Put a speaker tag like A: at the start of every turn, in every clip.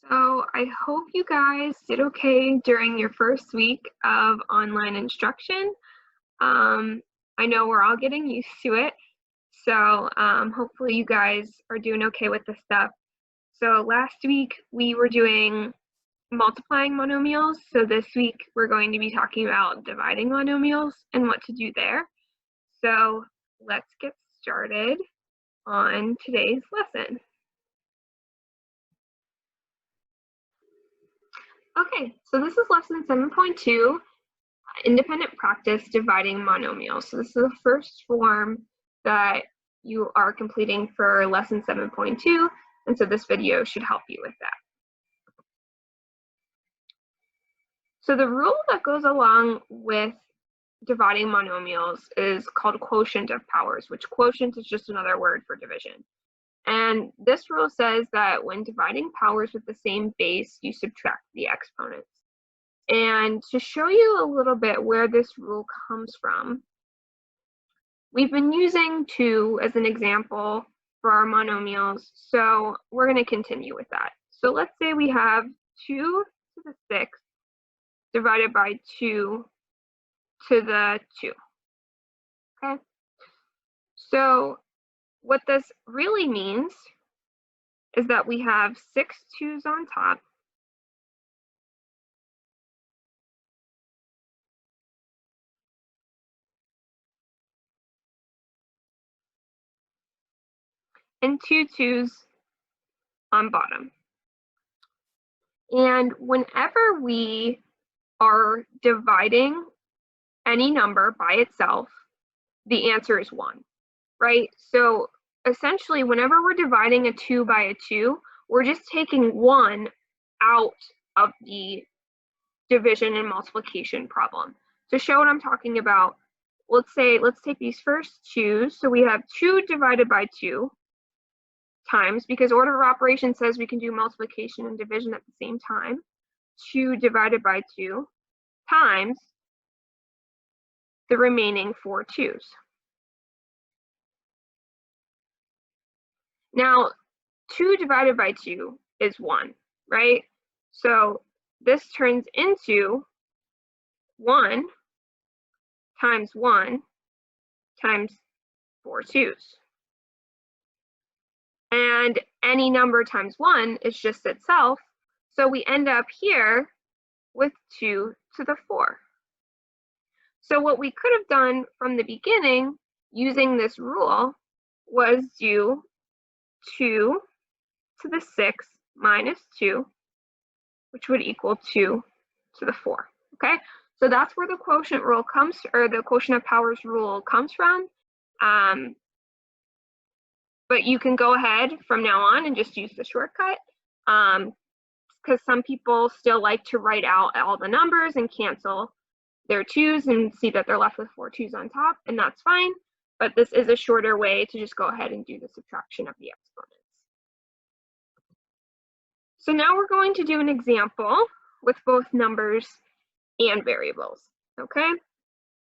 A: So I hope you guys did okay during your first week of online instruction. I know we're all getting used to it, so hopefully you guys are doing okay with this stuff. So last week we were doing multiplying monomials, so this week we're going to be talking about dividing monomials and what to do there. So let's get started on today's lesson. Okay, so this is lesson 7.2, independent practice dividing monomials. So this is the first form that you are completing for lesson 7.2, and so this video should help you with that. So the rule that goes along with dividing monomials is called quotient of powers, which quotient is just another word for division. And this rule says that when dividing powers with the same base, you subtract the exponents. And to show you a little bit where this rule comes from, we've been using 2 as an example for our monomials, so we're going to continue with that. So let's say we have 2 to the 6 divided by 2 to the 2. Okay? So what this really means is that we have 6 2's on top, and 2 2's on bottom. And whenever we are dividing any number by itself, the answer is 1, right? So essentially, whenever we're dividing a 2 by a 2, we're just taking 1 out of the division and multiplication problem. To show what I'm talking about, let's take these first 2's. So we have 2 divided by 2 times, because order of operations says we can do multiplication and division at the same time, 2 divided by 2 times the remaining 4 2's. Now, 2 divided by 2 is 1, right? So this turns into 1 times 1 times 4 2's. And any number times 1 is just itself, so we end up here with 2 to the 4. So what we could have done from the beginning using this rule was do 2 to the 6 minus 2, which would equal 2 to the 4. Okay, so that's where the quotient rule comes, or the quotient of powers rule comes from. But you can go ahead from now on and just use the shortcut, because some people still like to write out all the numbers and cancel their 2's and see that they're left with 4 2's on top, and that's fine. But this is a shorter way to just go ahead and do the subtraction of the exponents. So now we're going to do an example with both numbers and variables, okay?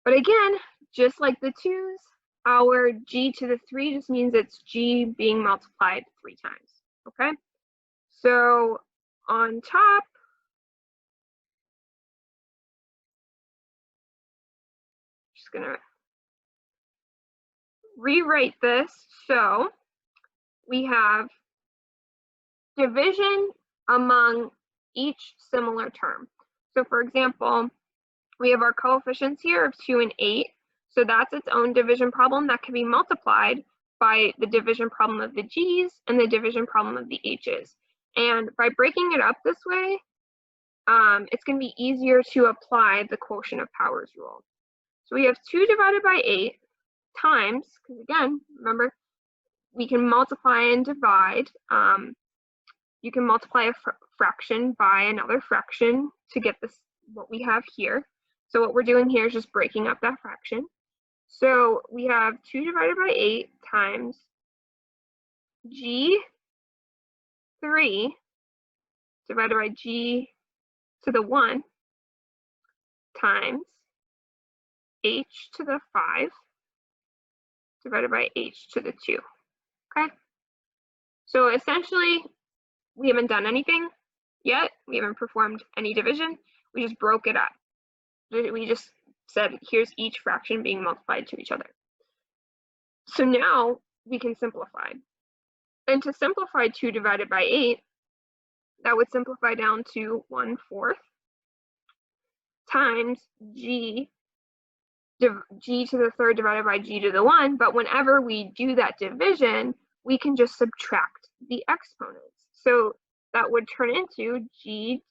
A: But again, just like the 2's, our g to the 3 just means it's g being multiplied 3 times, okay? So on top, just gonna rewrite this. So we have division among each similar term. So for example, we have our coefficients here of 2 and 8. So that's its own division problem that can be multiplied by the division problem of the g's and the division problem of the h's. And by breaking it up this way, it's going to be easier to apply the quotient of powers rule. So we have 2 divided by 8 times, because again, remember, we can multiply and divide. You can multiply a fraction by another fraction to get this, what we have here. So what we're doing here is just breaking up that fraction. So we have 2 divided by 8 times g3 divided by g to the 1 times h to the 5 divided by h to the 2. Okay? So essentially, we haven't done anything. yet. We haven't performed any division. We just broke it up. We just said, here's each fraction being multiplied to each other. So now we can simplify. And to simplify 2 divided by 8, that would simplify down to 1/4 times g to the third divided by g to the 1. But whenever we do that division, we can just subtract the exponents. So that would turn into g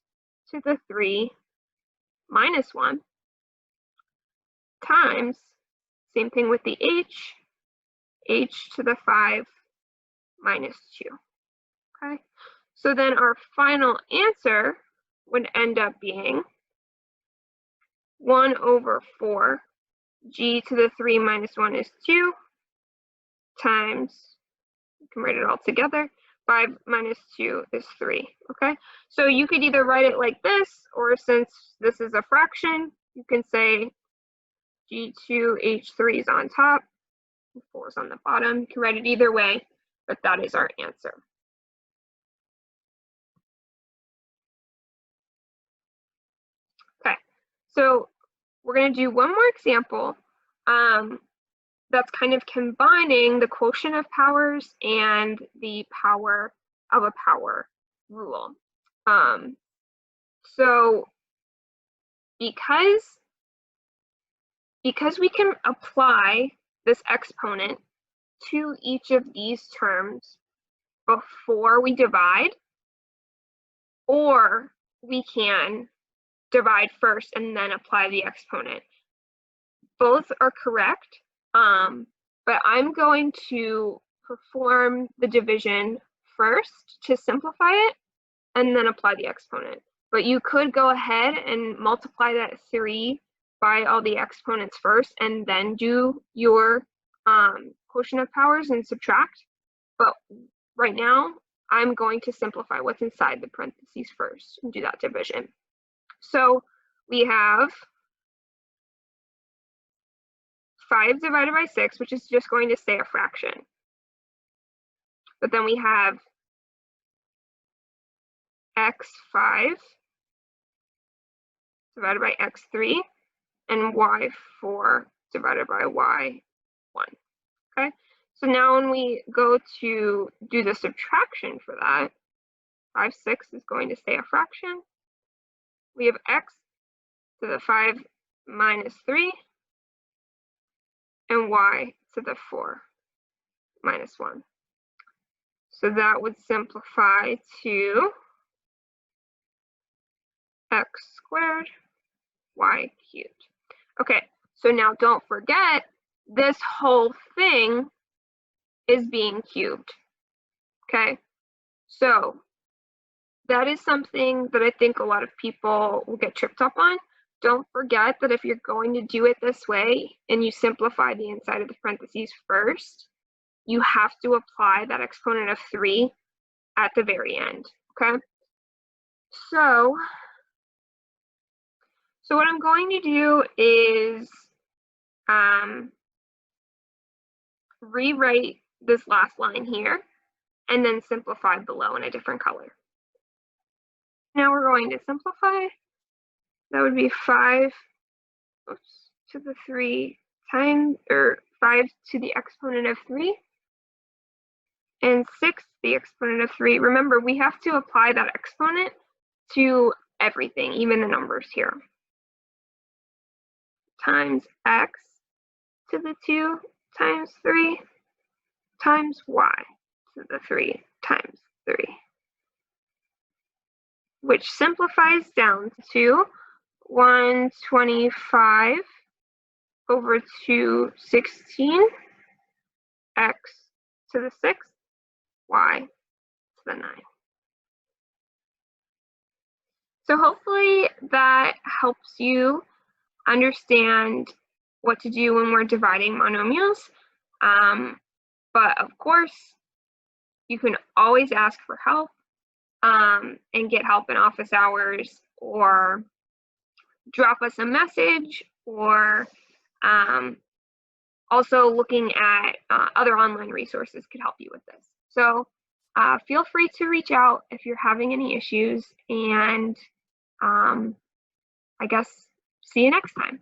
A: to the 3 minus 1 times, same thing with the h to the 5 minus 2. Okay, so then our final answer would end up being 1/4 g to the 3 minus 1 is 2 times, you can write it all together, 5 minus 2 is 3. Okay, so you could either write it like this, or since this is a fraction, you can say g2h3 is on top, 4 is on the bottom. You can write it either way, but that is our answer. Okay, so we're going to do one more example that's kind of combining the quotient of powers and the power of a power rule. So because we can apply this exponent to each of these terms before we divide, or we can divide first and then apply the exponent. Both are correct, but I'm going to perform the division first to simplify it and then apply the exponent. But you could go ahead and multiply that 3 by all the exponents first and then do your quotient of powers and subtract. But right now, I'm going to simplify what's inside the parentheses first and do that division. So we have 5 divided by 6, which is just going to stay a fraction. But then we have x5 divided by x3 and y4 divided by y1. Okay, so now when we go to do the subtraction for that, 5, 6 is going to stay a fraction. We have x to the 5 minus 3 and y to the 4 minus 1. So that would simplify to x squared y cubed. Okay, so now don't forget, this whole thing is being cubed. Okay, so that is something that I think a lot of people will get tripped up on. Don't forget that if you're going to do it this way and you simplify the inside of the parentheses first, you have to apply that exponent of 3 at the very end. Okay, so what I'm going to do is rewrite this last line here and then simplify below in a different color. Now we're going to simplify. That would be 5 to the 3 times, or 5 to the exponent of 3, and 6 to the exponent of 3. Remember, we have to apply that exponent to everything, even the numbers here, times x to the 2 times 3 times y to the 3 times 3, which simplifies down to 125 over 216 x to the 6, y to the 9. So hopefully that helps you understand what to do when we're dividing monomials. But of course, you can always ask for help and get help in office hours, or drop us a message, or also looking at other online resources could help you with this. So feel free to reach out if you're having any issues, and I guess see you next time.